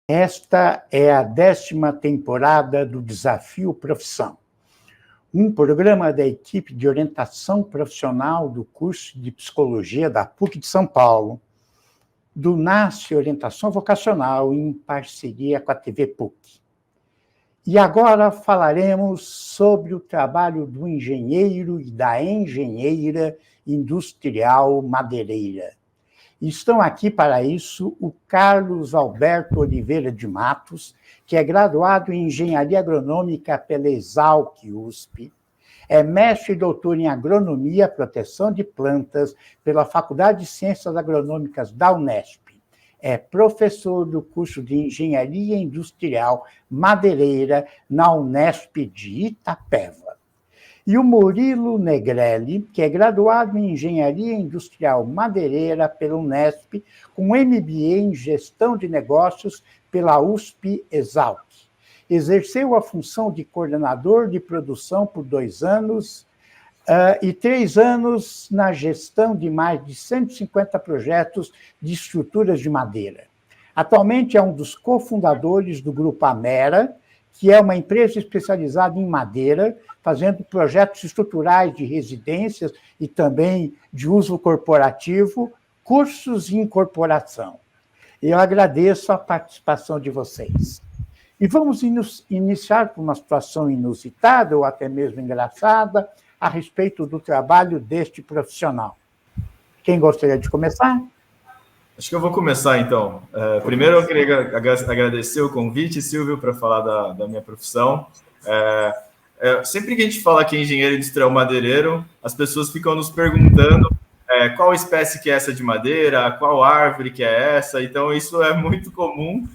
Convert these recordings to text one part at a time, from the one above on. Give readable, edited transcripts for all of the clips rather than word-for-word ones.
Esta é a 10ª temporada do Desafio Profissão, um programa da equipe de orientação profissional do curso de Psicologia da PUC de São Paulo, do NASCE Orientação Vocacional, em parceria com a TV PUC. E agora falaremos sobre o trabalho do engenheiro e da engenheira industrial madeireira. Estão aqui para isso o Carlos Alberto Oliveira de Matos, que é graduado em Engenharia Agronômica pela Exalc USP, é mestre e doutor em Agronomia e Proteção de Plantas pela Faculdade de Ciências Agronômicas da Unesp, é professor do curso de Engenharia Industrial Madeireira na Unesp de Itapeva. E o Murilo Negrelli, que é graduado em Engenharia Industrial Madeireira pela Unesp, com MBA em Gestão de Negócios pela USP Exalc. Exerceu a função de coordenador de produção por 2 anos e 3 anos na gestão de mais de 150 projetos de estruturas de madeira. Atualmente é um dos cofundadores do Grupo Amera, que é uma empresa especializada em madeira, fazendo projetos estruturais de residências e também de uso corporativo, cursos de incorporação. Eu agradeço a participação de vocês. E vamos iniciar com uma situação inusitada ou até mesmo engraçada a respeito do trabalho deste profissional. Quem gostaria de começar? Acho que eu vou começar, então. Primeiro, eu queria agradecer o convite, Silvio, para falar da minha profissão. Sempre que a gente fala que é engenheiro industrial madeireiro, as pessoas ficam nos perguntando qual espécie que é essa de madeira, qual árvore que é essa. Então, isso é muito comum.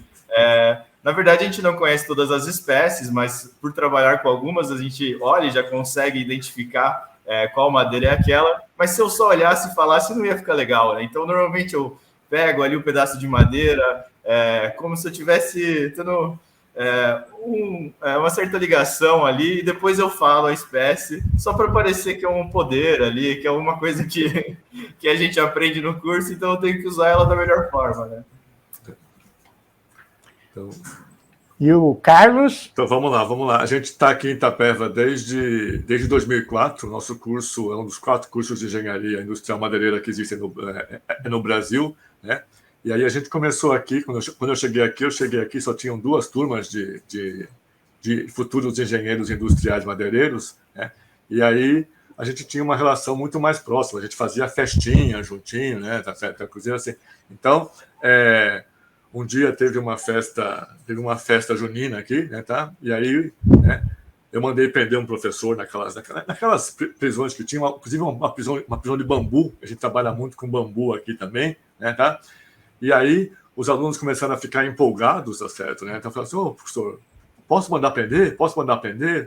Na verdade, a gente não conhece todas as espécies, mas por trabalhar com algumas, a gente olha e já consegue identificar qual madeira é aquela. Mas se eu só olhasse e falasse, não ia ficar legal, né? Então, normalmente, eu pego ali um pedaço de madeira, como se eu estivesse tendo uma certa ligação ali, e depois eu falo a espécie, só para parecer que é um poder ali, que é uma coisa que a gente aprende no curso, então eu tenho que usar ela da melhor forma, né? Então, e o Carlos? Então, vamos lá. A gente está aqui em Itapeva desde 2004. Nosso curso é um dos 4 cursos de engenharia industrial madeireira que existem no Brasil, né? E aí a gente começou aqui, quando eu cheguei aqui, só tinham 2 turmas de futuros engenheiros industriais madeireiros, né? E aí a gente tinha uma relação muito mais próxima, a gente fazia festinha juntinho, né? Tá cozinha assim. Então, um dia teve uma festa junina aqui, né, tá? E aí, né, eu mandei prender um professor naquelas prisões que tinha, inclusive uma prisão de bambu. A gente trabalha muito com bambu aqui também, né, tá? E aí os alunos começaram a ficar empolgados, tá certo, né? Então eu falei assim: professor, posso mandar prender?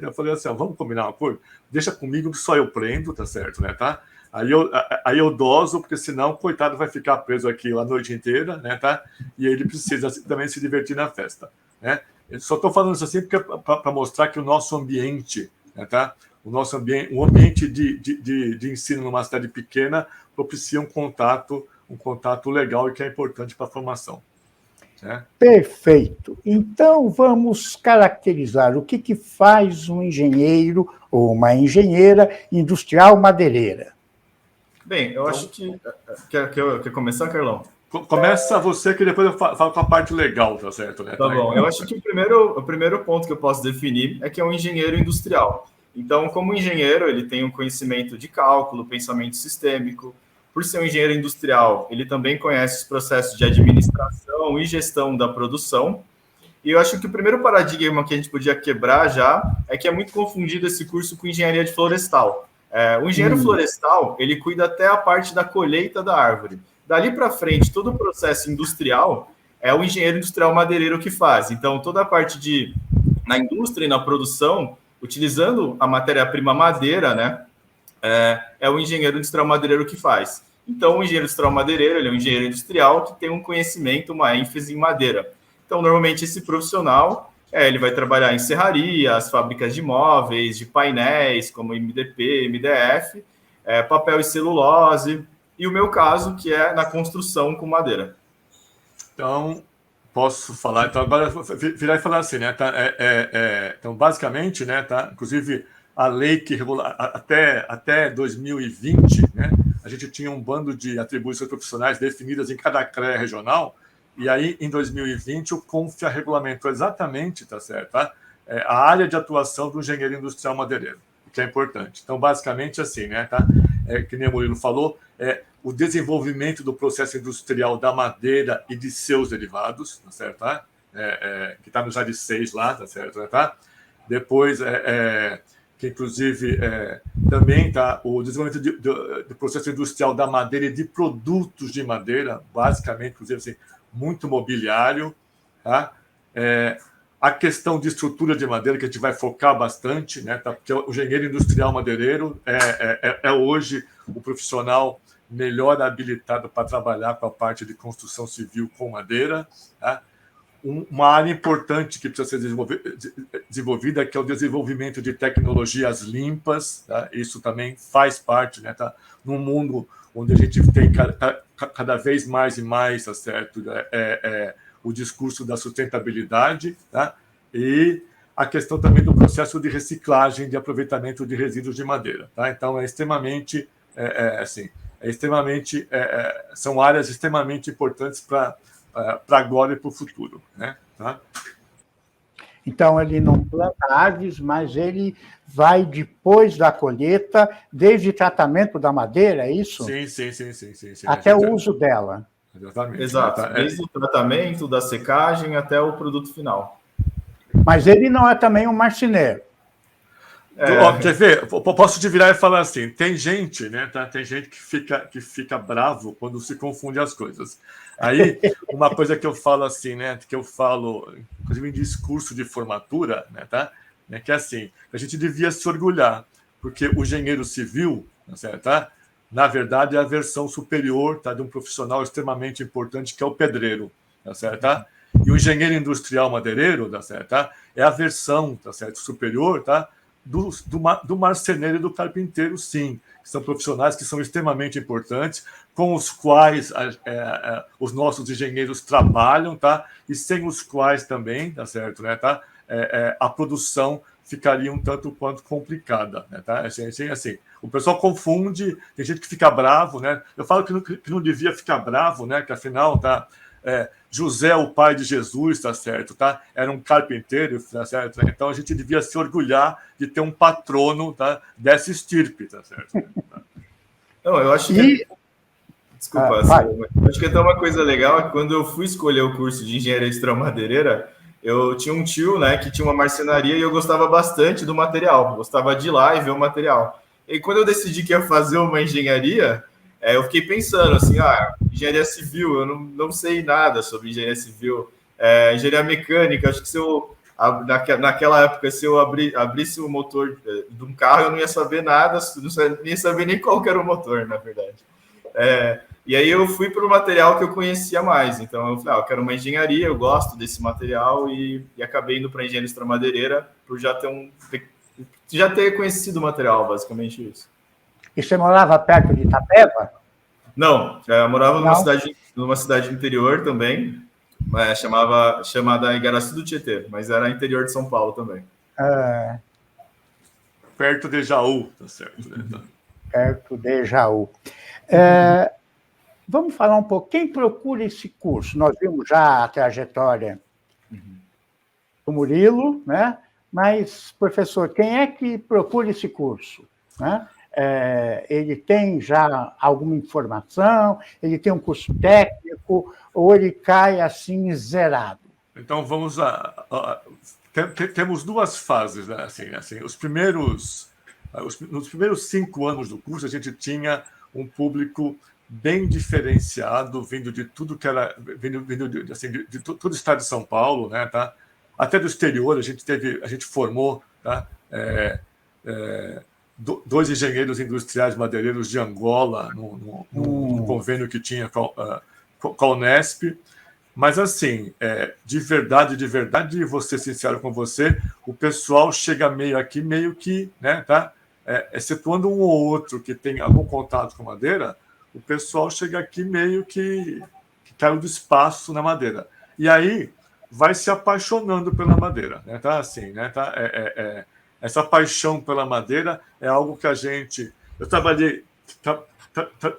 Eu falei assim: vamos combinar uma coisa? Deixa comigo que só eu prendo, tá certo, né, tá? Aí eu doso, porque senão, coitado, vai ficar preso aqui a noite inteira, né, tá? E ele precisa também se divertir na festa, né? Eu só estou falando isso assim para mostrar que o nosso ambiente, né, tá? O ambiente de ensino numa cidade pequena propicia um contato legal e que é importante para a formação, né? Perfeito. Então, vamos caracterizar o que faz um engenheiro ou uma engenheira industrial madeireira. Bem, eu acho que... Quer começar, Carlão? Começa você, que depois eu falo com a parte legal, tá certo, né? Tá bom. Eu acho que o primeiro ponto que eu posso definir é que é um engenheiro industrial. Então, como engenheiro, ele tem um conhecimento de cálculo, pensamento sistêmico. Por ser um engenheiro industrial, ele também conhece os processos de administração e gestão da produção. E eu acho que o primeiro paradigma que a gente podia quebrar já é que é muito confundido esse curso com engenharia de florestal. O engenheiro florestal, ele cuida até a parte da colheita da árvore. Dali para frente, todo o processo industrial é o engenheiro industrial madeireiro que faz. Então, toda a parte na indústria e na produção, utilizando a matéria-prima madeira, né, é o engenheiro industrial madeireiro que faz. Então, o engenheiro industrial madeireiro, ele é um engenheiro industrial que tem um conhecimento, uma ênfase em madeira. Então, normalmente, esse profissional... ele vai trabalhar em serrarias, fábricas de móveis, de painéis, como MDP, MDF, papel e celulose, e o meu caso, que é na construção com madeira. Então, posso falar. Então, agora eu vou virar e falar assim, né? Tá? Então, basicamente, né? Tá? Inclusive, a lei que regula até 2020, né? A gente tinha um bando de atribuições profissionais definidas em cada CREA regional, e aí, em 2020, o CONFIA regulamentou exatamente, tá certo? Tá? A área de atuação do engenheiro industrial madeireiro, o que é importante. Então, basicamente, assim, né? Tá? Que nem o Murilo falou, o desenvolvimento do processo industrial da madeira e de seus derivados, tá certo? Tá? Que está no JAD 6 lá, tá certo? Tá? Depois, que inclusive também está o desenvolvimento do processo industrial da madeira e de produtos de madeira, basicamente, inclusive, assim, muito mobiliário, tá? A questão de estrutura de madeira, que a gente vai focar bastante, né? Tá? Porque o engenheiro industrial madeireiro é hoje o profissional melhor habilitado para trabalhar com a parte de construção civil com madeira. Tá? Uma área importante que precisa ser desenvolvida, que é o desenvolvimento de tecnologias limpas. Tá? Isso também faz parte, né? Tá? Num mundo onde a gente tem cada vez mais e mais, tá certo? O discurso da sustentabilidade, tá? E a questão também do processo de reciclagem, de aproveitamento de resíduos de madeira. Tá? Então, são áreas extremamente importantes para agora e para o futuro. Né? Tá? Então, ele não planta árvores, mas ele vai depois da colheita, desde o tratamento da madeira, é isso? Sim. Até o uso dela. Exatamente. Exato, desde o tratamento, da secagem até o produto final. Mas ele não é também um marceneiro. Quer ver? Posso te virar e falar assim, tem gente, né? Tá? Tem gente que fica bravo quando se confunde as coisas. Aí, uma coisa que eu falo assim, né? Que eu falo, inclusive em discurso de formatura, né? Tá? Que é assim, a gente devia se orgulhar, porque o engenheiro civil, certo? Tá? Na verdade, é a versão superior, tá, de um profissional extremamente importante, que é o pedreiro, tá certo? Tá? E o engenheiro industrial madeireiro, tá certo? Tá? É a versão, tá certo, superior, tá, do marceneiro e do carpinteiro, sim, que são profissionais que são extremamente importantes, com os quais os nossos engenheiros trabalham, tá? E sem os quais também, tá certo, né? Tá? A produção ficaria um tanto quanto complicada, né? Tá? Assim, o pessoal confunde, tem gente que fica bravo, né? Eu falo que não devia ficar bravo, né? Que afinal, tá? José, o pai de Jesus, tá certo, tá? Era um carpinteiro, tá certo? Então a gente devia se orgulhar de ter um patrono, tá? Dessa estirpe, tá certo? Não, eu acho que desculpa, acho que até uma coisa legal é que quando eu fui escolher o curso de engenharia industrial madeireira, eu tinha um tio, né, que tinha uma marcenaria e eu gostava bastante do material, gostava de ir lá e ver o material. E quando eu decidi que ia fazer uma engenharia, eu fiquei pensando assim, engenharia civil, eu não sei nada sobre engenharia civil, engenharia mecânica, acho que se eu, naquela época, se eu abrisse o motor de um carro, eu não ia saber nada, não ia saber nem qual que era o motor, na verdade. E aí eu fui para o material que eu conhecia mais, então eu falei, eu quero uma engenharia, eu gosto desse material e acabei indo para a engenharia industrial madeireira por já ter conhecido o material, basicamente isso. E você morava perto de Itapeva? Não, eu morava numa cidade interior também, chamada Igaraçu do Tietê, mas era interior de São Paulo também. Perto de Jaú, tá certo, né? Perto de Jaú. Vamos falar um pouco. Quem procura esse curso? Nós vimos já a trajetória do Murilo, né? Mas, professor, quem é que procura esse curso? Né? Ele tem já alguma informação? Ele tem um curso técnico? Ou ele cai assim zerado? Então, vamos lá. Temos duas fases, né? Assim, nos primeiros 5 anos do curso, a gente tinha um público bem diferenciado, vindo de tudo que era, vindo de todo o estado de São Paulo, né, tá? Até do exterior, a gente formou, tá? 2 engenheiros industriais madeireiros de Angola, no convênio que tinha com a Unesp. Mas, assim, de verdade, vou ser sincero com você, o pessoal chega meio que, né, tá? Excetuando um ou outro que tem algum contato com madeira, o pessoal chega aqui meio que caiu do espaço na madeira. E aí vai se apaixonando pela madeira, né? Tá assim, né? Tá, essa paixão pela madeira é algo que eu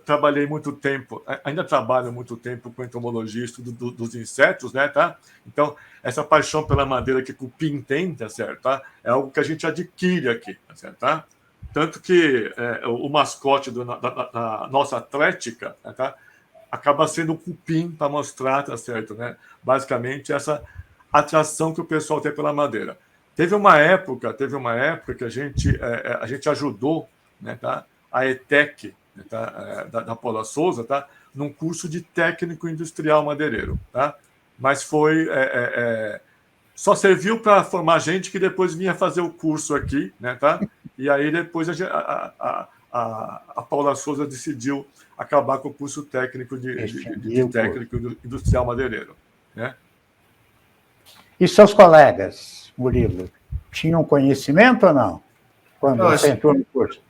trabalhei muito tempo, ainda trabalho muito tempo com entomologia, dos insetos, né? Tá? Então, essa paixão pela madeira que o cupim tem, tá certo? Tá? É algo que a gente adquire aqui, tá certo? Tá? Tanto que o mascote da nossa atlética, tá? Acaba sendo o cupim para mostrar, tá certo, né? Basicamente, essa atração que o pessoal tem pela madeira. Teve uma época que a gente ajudou, né, tá? A ETEC, né, tá? Da Paula Souza, tá? Num curso de técnico industrial madeireiro, tá? Mas só serviu para formar gente que depois vinha fazer o curso aqui, né, tá? E aí depois a Paula Souza decidiu acabar com o curso técnico de técnico industrial madeireiro, né? E seus colegas, Murilo, tinham conhecimento ou não? Quando você entrou no curso?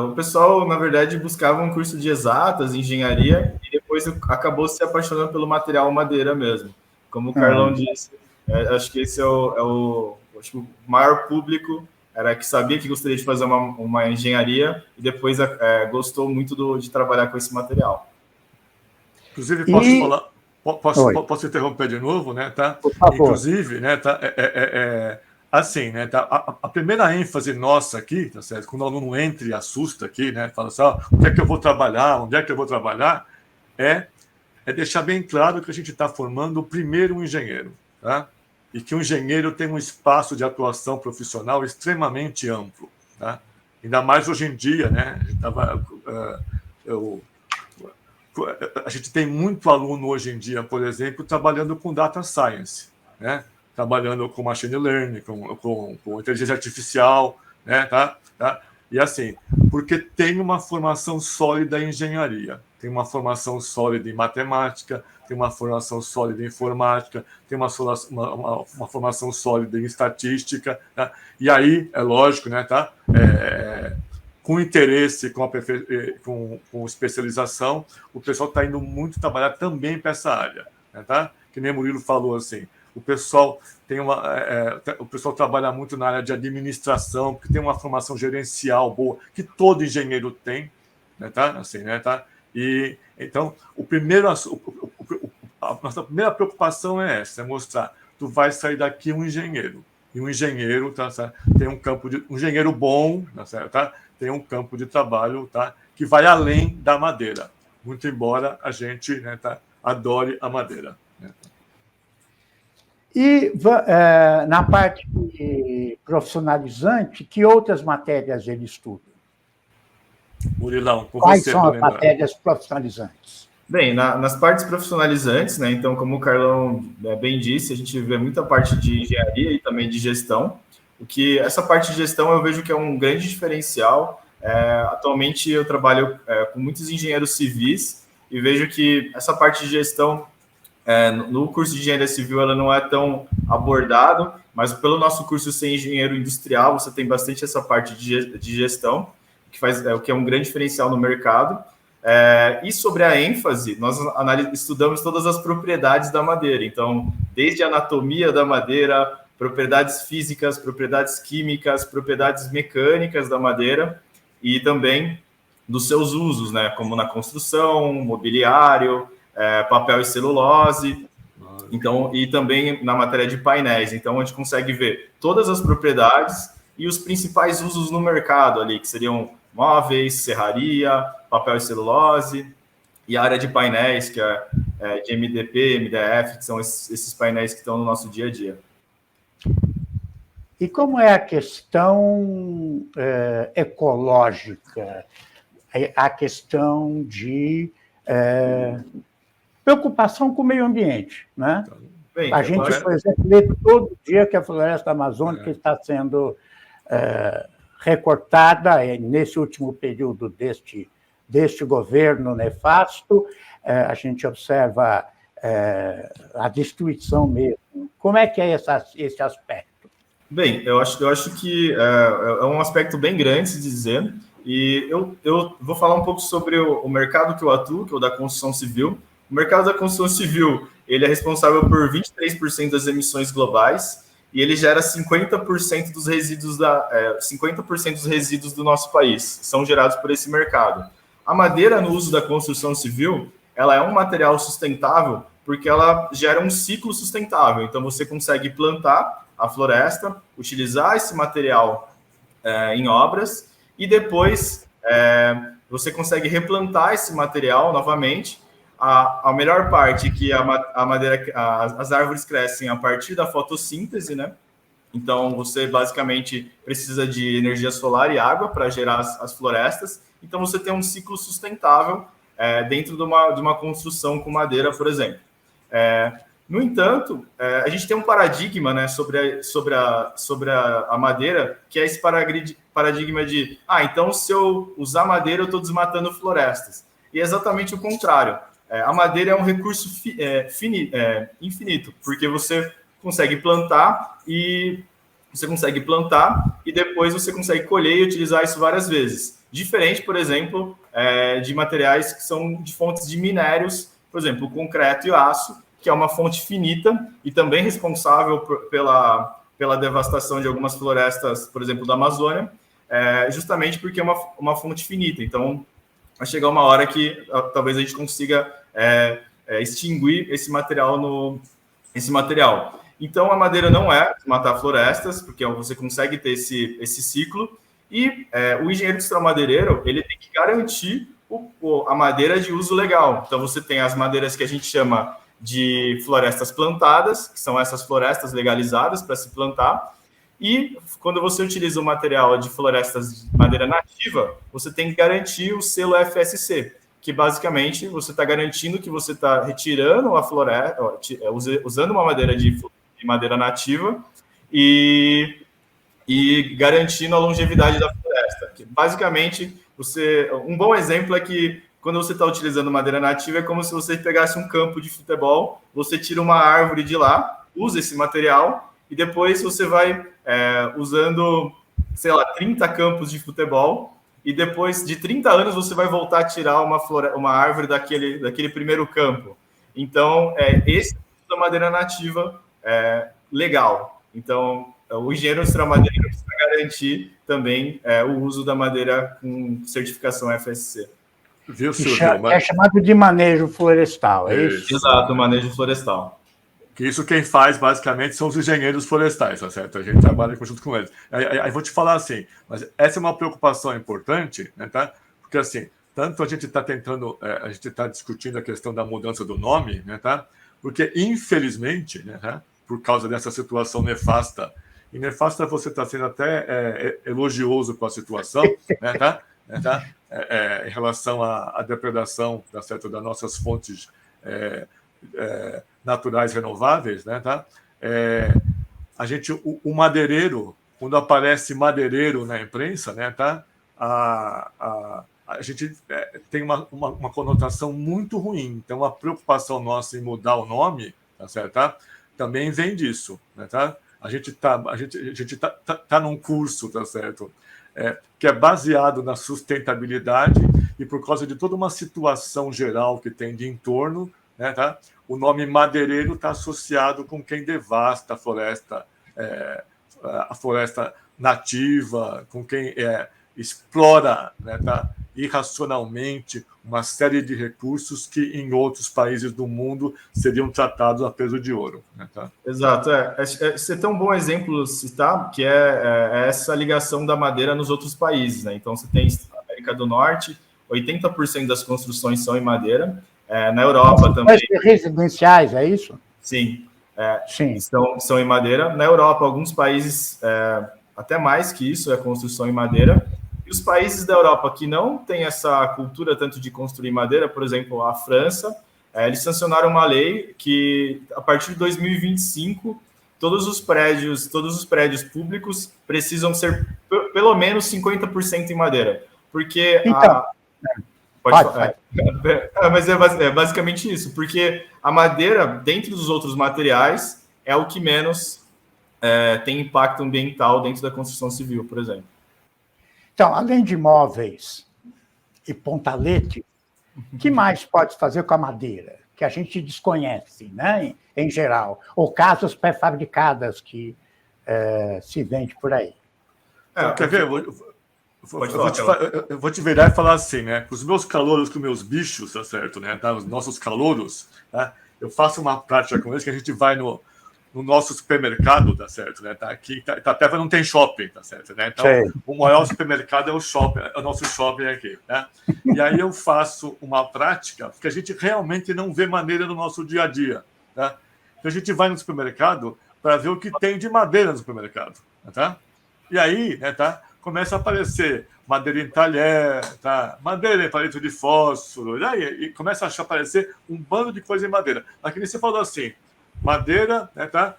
O pessoal, na verdade, buscava um curso de exatas, engenharia, e depois acabou se apaixonando pelo material madeira mesmo. Como o Carlão disse, acho que esse acho que o maior público era que sabia que gostaria de fazer uma engenharia e depois gostou muito de trabalhar com esse material. Inclusive, posso interromper de novo, né? Tá? Por favor. Inclusive, né? Tá? Assim, né? Tá? A primeira ênfase nossa aqui, tá certo? Quando o aluno entra e assusta aqui, né? Fala assim, onde é que eu vou trabalhar? Onde é que eu vou trabalhar? É deixar bem claro que a gente está formando o primeiro engenheiro, tá? E que o engenheiro tem um espaço de atuação profissional extremamente amplo, tá? Ainda mais hoje em dia, né? A gente tem muito aluno hoje em dia, por exemplo, trabalhando com data science, né? Trabalhando com machine learning, com inteligência artificial, né? Tá? E assim, porque tem uma formação sólida em engenharia, tem uma formação sólida em matemática, tem uma formação sólida em informática, tem uma formação sólida em estatística, tá? E aí, é lógico, né? Tá? Com interesse, com especialização, o pessoal está indo muito trabalhar também para essa área, né, tá? Que nem o Murilo falou assim, o pessoal trabalha muito na área de administração, que tem uma formação gerencial boa, que todo engenheiro tem, né, tá? Assim, né, tá? E então a nossa primeira preocupação é essa, é mostrar, tu vai sair daqui um engenheiro. E um engenheiro, tá, tem um engenheiro bom, tá? Tem um campo de trabalho, tá? Que vai além da madeira, muito embora a gente, né, tá, adore a madeira, né? E na parte profissionalizante, que outras matérias ele estuda? Murilão, quais são as matérias profissionalizantes? Bem, nas partes profissionalizantes, né? Então, como o Carlão bem disse, a gente vê muita parte de engenharia e também de gestão. Essa parte de gestão eu vejo que é um grande diferencial. Atualmente eu trabalho com muitos engenheiros civis e vejo que essa parte de gestão no curso de engenharia civil ela não é tão abordado, mas pelo nosso curso ser engenheiro industrial você tem bastante essa parte de gestão, que é um grande diferencial no mercado. E sobre a ênfase, nós estudamos todas as propriedades da madeira, então desde a anatomia da madeira, propriedades físicas, propriedades químicas, propriedades mecânicas da madeira e também dos seus usos, né, como na construção, mobiliário, papel e celulose, então, e também na matéria de painéis. Então, a gente consegue ver todas as propriedades e os principais usos no mercado ali, que seriam móveis, serraria, papel e celulose, e a área de painéis, que é de MDP, MDF, que são esses painéis que estão no nosso dia a dia. E como é a questão ecológica, a questão de preocupação com o meio ambiente, né? Bem, a gente, por exemplo, vê todo dia que a floresta amazônica está sendo recortada nesse último período deste governo nefasto, a gente observa a destruição mesmo. Como é que é esse aspecto? Bem, eu acho que é um aspecto bem grande, se dizer, e eu vou falar um pouco sobre o mercado que eu atuo, que é o da construção civil. O mercado da construção civil, ele é responsável por 23% das emissões globais e ele gera 50% dos resíduos 50% dos resíduos do nosso país são gerados por esse mercado. A madeira no uso da construção civil, ela é um material sustentável porque ela gera um ciclo sustentável. Então você consegue plantar a floresta, utilizar esse material em obras e depois você consegue replantar esse material novamente. A melhor parte é que a madeira, as árvores crescem a partir da fotossíntese, né? Então, você basicamente precisa de energia solar e água para gerar as florestas. Então, você tem um ciclo sustentável dentro de uma construção com madeira, por exemplo. No entanto, a gente tem um paradigma, né, sobre a madeira, que é esse paradigma de então, se eu usar madeira, eu estou desmatando florestas. E é exatamente o contrário. A madeira é um recurso infinito, porque você consegue plantar e depois você consegue colher e utilizar isso várias vezes. Diferente, por exemplo, de materiais que são de fontes de minérios, por exemplo, o concreto e o aço, que é uma fonte finita e também responsável pela devastação de algumas florestas, por exemplo, da Amazônia, justamente porque é uma fonte finita. Então, vai chegar uma hora que talvez a gente consiga extinguir esse material Então, a madeira não é matar florestas, porque você consegue ter esse ciclo, e o engenheiro industrial madeireiro, ele tem que garantir a madeira de uso legal. Então, você tem as madeiras que a gente chama de florestas plantadas, que são essas florestas legalizadas para se plantar, e quando você utiliza o material de florestas de madeira nativa, você tem que garantir o selo FSC, que basicamente você está garantindo que você está retirando a floresta, usando uma madeira de madeira nativa e garantindo a longevidade da floresta. Que basicamente, um bom exemplo é que quando você está utilizando madeira nativa, é como se você pegasse um campo de futebol, você tira uma árvore de lá, usa esse material, e depois você vai usando, 30 campos de futebol, e depois de 30 anos você vai voltar a tirar uma árvore daquele primeiro campo. Então, esse é da madeira nativa legal. Então, o engenheiro industrial madeireiro precisa garantir também o uso da madeira com certificação FSC. Viu, Silvio? É chamado de manejo florestal, é isso? Exato, manejo florestal. Que isso quem faz, basicamente, são os engenheiros florestais, tá certo? A gente trabalha junto com eles. Aí vou te falar assim, mas essa é uma preocupação importante, né, tá? Porque, assim, tanto a gente está tentando, a gente está discutindo a questão da mudança do nome, né, tá? Porque, infelizmente, né, tá? Por causa dessa situação nefasta, e nefasta você está sendo até elogioso com a situação, né, tá? Em relação à depredação, tá certo? Das nossas fontes naturais renováveis, né, tá? O madeireiro, quando aparece madeireiro na imprensa, né, tá? A gente tem uma conotação muito ruim. Então, a preocupação nossa em mudar o nome, tá certo? Tá? Também vem disso, né, tá? A gente tá num curso, tá certo? Que é baseado na sustentabilidade e por causa de toda uma situação geral que tem de entorno, né, tá? O nome madeireiro está associado com quem devasta a floresta nativa, com quem explora, né, tá? Irracionalmente uma série de recursos que em outros países do mundo seriam tratados a peso de ouro. Né, tá? Exato. Você tem um bom exemplo citar, que é essa ligação da madeira nos outros países. Né? Então, você tem a América do Norte, 80% das construções são em madeira. Na Europa também. Residenciais, é isso? Sim. Sim. São em madeira. Na Europa, alguns países, até mais que isso, é construção em madeira. E os países da Europa que não têm essa cultura tanto de construir madeira, por exemplo, a França, eles sancionaram uma lei que, a partir de 2025, todos os prédios públicos precisam ser pelo menos 50% em madeira. Porque mas é basicamente isso, porque a madeira, dentro dos outros materiais, é o que menos tem impacto ambiental dentro da construção civil, por exemplo. Então, além de móveis e pontalete, o que mais pode fazer com a madeira? que a gente desconhece, né, em geral, ou casas pré-fabricadas que se vende por aí. Quer ver? Eu vou te virar e falar assim, né? Para os meus calouros, com meus bichos, tá certo, né? Tá? Os nossos calouros, tá? Eu faço uma prática com eles que a gente vai no nosso supermercado, tá certo, né? Tá aqui, Itapeva não tem shopping, tá certo, né? Então, o maior supermercado é o nosso shopping aqui, né? E aí eu faço uma prática que a gente realmente não vê madeira no nosso dia a dia, tá? Então a gente vai no supermercado para ver o que tem de madeira no supermercado, tá? E aí, né, tá? Começa a aparecer madeira em talher, tá? Madeira em palito de fósforo, e começa a aparecer um bando de coisa em madeira. Aqui você falou assim, madeira, né, tá?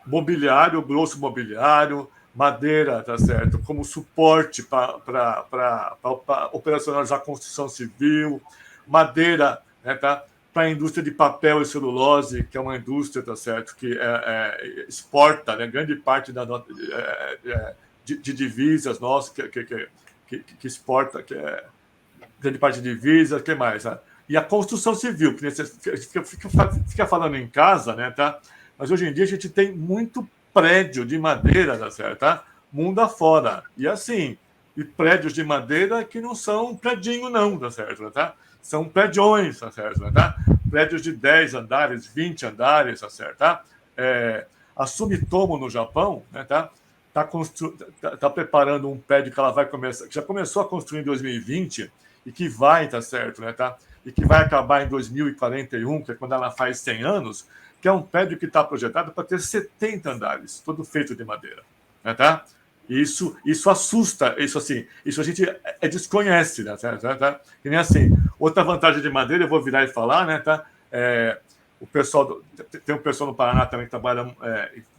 Mobiliário, grosso mobiliário, madeira, tá certo? Como suporte para operacionalizar a construção civil, madeira, né, tá? Para a indústria de papel e celulose, que é uma indústria, tá certo? Que exporta, né? Grande parte de divisas nossas, que exporta, que é grande parte de divisas, o que mais? Né? E a construção civil, que você fica falando em casa, né, tá? Mas hoje em dia a gente tem muito prédio de madeira, tá certo? Tá? Mundo afora. E assim, e prédios de madeira que não são predinho, não, tá certo? Tá? São prédios, tá certo? Tá? Prédios de 10 andares, 20 andares, tá certo? Tá? A Sumitomo, no Japão, né, tá? Tá preparando um prédio que ela vai começar, que já começou a construir em 2020 e que vai, tá certo, né, tá? E que vai acabar em 2041, que é quando ela faz 100 anos, que é um prédio que está projetado para ter 70 andares, todo feito de madeira, né, tá? Isso assusta, isso a gente desconhece, né, tá? E nem assim. Outra vantagem de madeira, eu vou virar e falar, né, tá? Tem um pessoal no Paraná também que trabalha,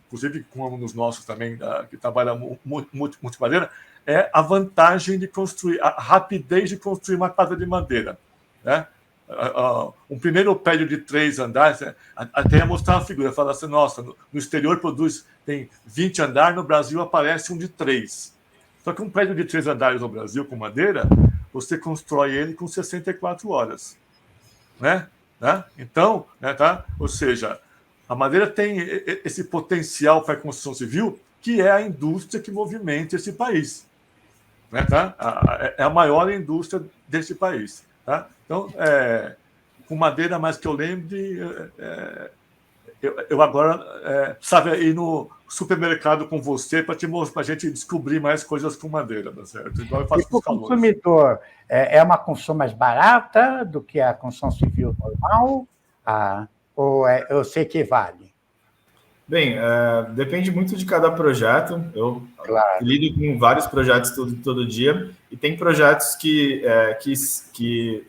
inclusive com um dos nossos também, que trabalha muito madeira, é a vantagem de construir, a rapidez de construir uma casa de madeira, né? Um primeiro prédio de 3 andares, até ia mostrar uma figura, falar assim, nossa, no exterior tem 20 andares, no Brasil aparece um de 3. Só que um prédio de 3 andares no Brasil com madeira, você constrói ele com 64 horas, né? Então, né, tá? Ou seja, a madeira tem esse potencial para a construção civil, que é a indústria que movimenta esse país, né, tá? É a maior indústria desse país, tá? Então, com madeira, mais que eu lembre, eu agora precisava ir no supermercado com você para a gente descobrir mais coisas com madeira, tá certo? Igual eu faço com os calores. O consumidor é uma construção mais barata do que a construção civil normal? Ou se equivale? Bem, depende muito de cada projeto. Eu lido com vários projetos todo dia, e tem projetos que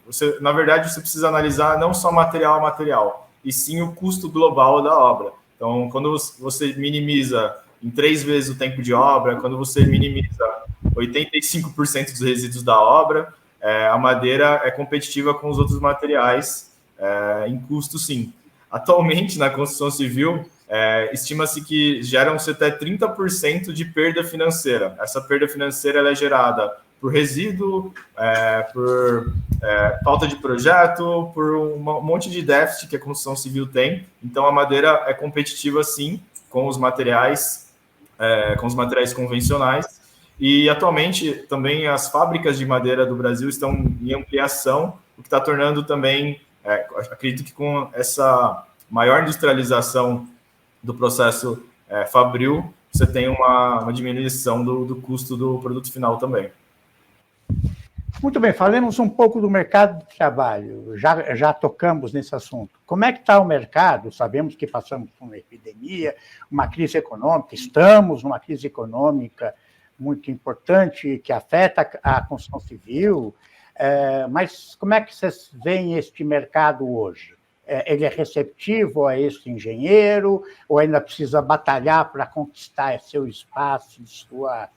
você, na verdade, você precisa analisar não só material a material, e sim o custo global da obra. Então, quando você minimiza em 3 vezes o tempo de obra, quando você minimiza 85% dos resíduos da obra, a madeira é competitiva com os outros materiais em custo, sim. Atualmente, na construção civil, estima-se que geram-se até 30% de perda financeira. Essa perda financeira ela é gerada por resíduo, por falta de projeto, por um monte de déficit que a construção civil tem. Então, a madeira é competitiva, sim, com os materiais convencionais. E, atualmente, também as fábricas de madeira do Brasil estão em ampliação, o que está tornando também, acredito que com essa maior industrialização do processo fabril, você tem uma diminuição do custo do produto final também. Muito bem, falemos um pouco do mercado de trabalho, já tocamos nesse assunto. Como é que está o mercado? Sabemos que passamos por uma epidemia, uma crise econômica, estamos numa crise econômica muito importante que afeta a construção civil, mas como é que vocês veem este mercado hoje? Ele é receptivo a esse engenheiro ou ainda precisa batalhar para conquistar seu espaço, sua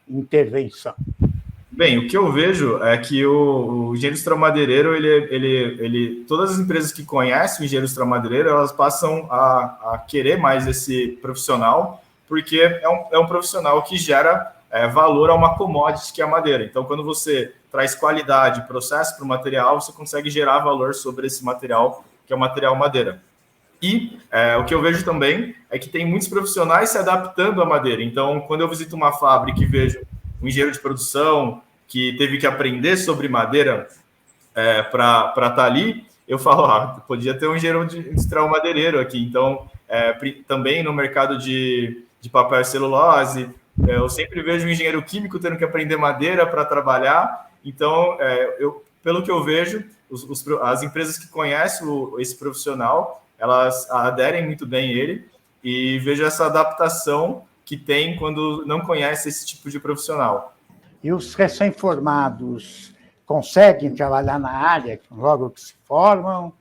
intervenção? Bem, o que eu vejo é que o engenheiro industrial-madeireiro, todas as empresas que conhecem o engenheiro industrial-madeireiro, elas passam a querer mais esse profissional, porque é um profissional que gera valor a uma commodity que é a madeira. Então, quando você traz qualidade, processo para o material, você consegue gerar valor sobre esse material que é o material madeira. E o que eu vejo também é que tem muitos profissionais se adaptando à madeira. Então, quando eu visito uma fábrica e vejo um engenheiro de produção que teve que aprender sobre madeira para estar ali, eu falo, podia ter um engenheiro industrial madeireiro aqui. Então, também no mercado de papel e celulose, eu sempre vejo um engenheiro químico tendo que aprender madeira para trabalhar. Então, pelo que eu vejo, as empresas que conhecem esse profissional, elas aderem muito bem a ele, e vejo essa adaptação que tem quando não conhece esse tipo de profissional. E os recém-formados conseguem trabalhar na área logo que se formam,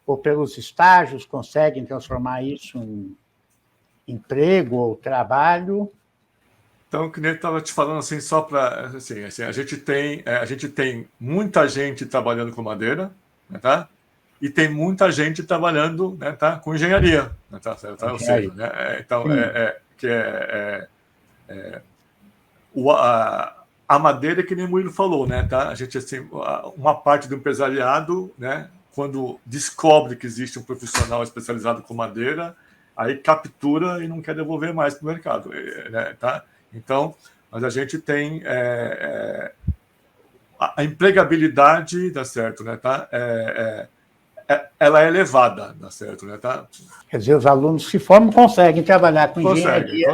ou pelos estágios conseguem transformar isso em emprego ou trabalho? Então, que nem eu estava te falando, assim, só para... Assim, a gente tem muita gente trabalhando com madeira, né, tá? E tem muita gente trabalhando, né, tá, com engenharia. Né, tá, certo? Ou seja, né, então, a madeira, que nem o Murilo falou, né, tá? A gente, assim, uma parte do empresariado, né, quando descobre que existe um profissional especializado com madeira, aí captura e não quer devolver mais para o mercado, né, tá? Então, mas a gente tem a empregabilidade, tá certo, né, tá? Ela é elevada, tá certo, né, tá? Quer dizer, os alunos que se formam conseguem trabalhar com engenharia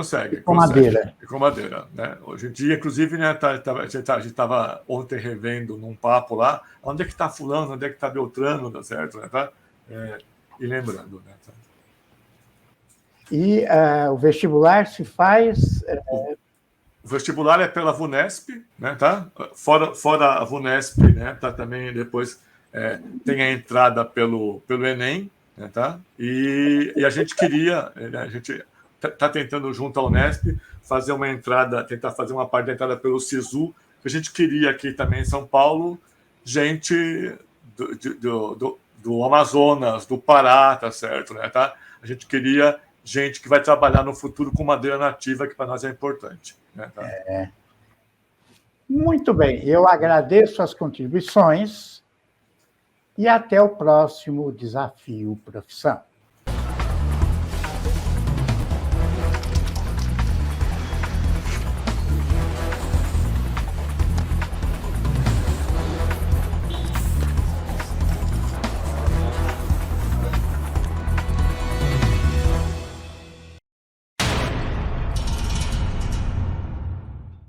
com madeira. Com madeira, né? Hoje em dia, inclusive, né, a gente estava ontem revendo num papo lá, onde é que está fulano, onde é que está Beltrano, tá certo, né, tá? E lembrando, né, tá? E o vestibular se faz... O vestibular é pela VUNESP, né, tá? Fora a VUNESP, né, tá? Também depois tem a entrada pelo Enem, né, tá? E a gente queria, a gente está tentando, junto à Unesp, fazer uma entrada, tentar fazer uma parte da entrada pelo SISU, que a gente queria aqui também em São Paulo, gente do Amazonas, do Pará, tá certo, né, tá? A gente queria gente que vai trabalhar no futuro com madeira nativa, que para nós é importante. Né, tá? Muito bem, eu agradeço as contribuições e até o próximo Desafio Profissão.